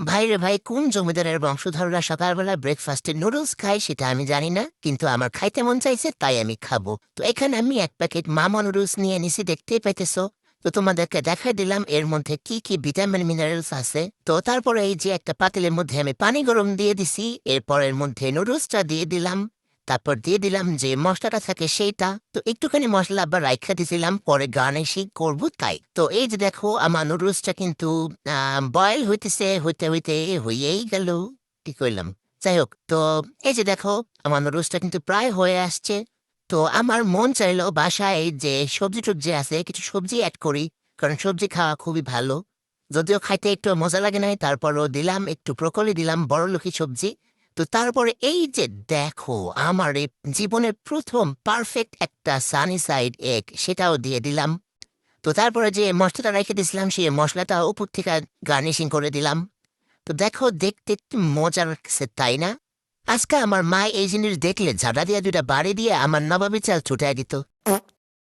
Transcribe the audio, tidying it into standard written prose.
ভাই রে ভাই, কোন জমিদারের বংশধররা সকালবেলা ব্রেকফাস্টে নুডলস খায় সেটা আমি জানি না, কিন্তু আমার খাইতে মন চাইছে তাই আমি খাবো। তো এখানে আমি এক প্যাকেট মামা নুডলস নিয়ে নিছি, দেখতেই পাইতেছো। তো তোমাদেরকে দেখাই দিলাম এর মধ্যে কি কি ভিটামিন মিনারেলস আছে। তো তারপরে এই যে একটা পাতিলের মধ্যে আমি পানি গরম দিয়ে দিছি, এরপর এর মধ্যে নুডলসটা দিয়ে দিলাম। তারপর দিয়ে দিলাম যে মশলাটা থাকে সেইটা। তো একটুখানি মশলা আবার রাইখা দিছিলাম, পরে গার্নিশিং করবো তাই। তো এই যে দেখো আমার নুডলসটা কিন্তু বয়েল হইতেছে, হইতে হইতে হইয়েই গেল। কি কইলাম? যাই হোক, তো এই যে দেখো আমার নুডলসটা কিন্তু প্রায় হয়ে আসছে। তো আমার মন চাইলো বাসায় যে সবজি টবজি আছে কিছু সবজি অ্যাড করি, কারণ সবজি খাওয়া খুবই ভালো। যদিও খাইতে একটু মজা লাগে নাই, তারপরও দিলাম একটু ব্রকলি, দিলাম বড়লোকি সবজি। তো তারপরে এই যে দেখো আমার এই জীবনের প্রথম পারফেক্ট একটা সানি সাইড এগ, সেটাও দিয়ে দিলাম। তো তারপরে যে মশলাটা রেখে দিয়েছিলাম সেই মশলাটা উপর থেকে গার্নিশিং করে দিলাম। তো দেখো দেখতে একটু মজা লাগছে তাই না? আজকে আমার মা এই জিনিস দেখলে ঝাড়া দিয়ে দুটা বাড়ি দিয়ে আমার নবাবী চাল ছুটাই দিত।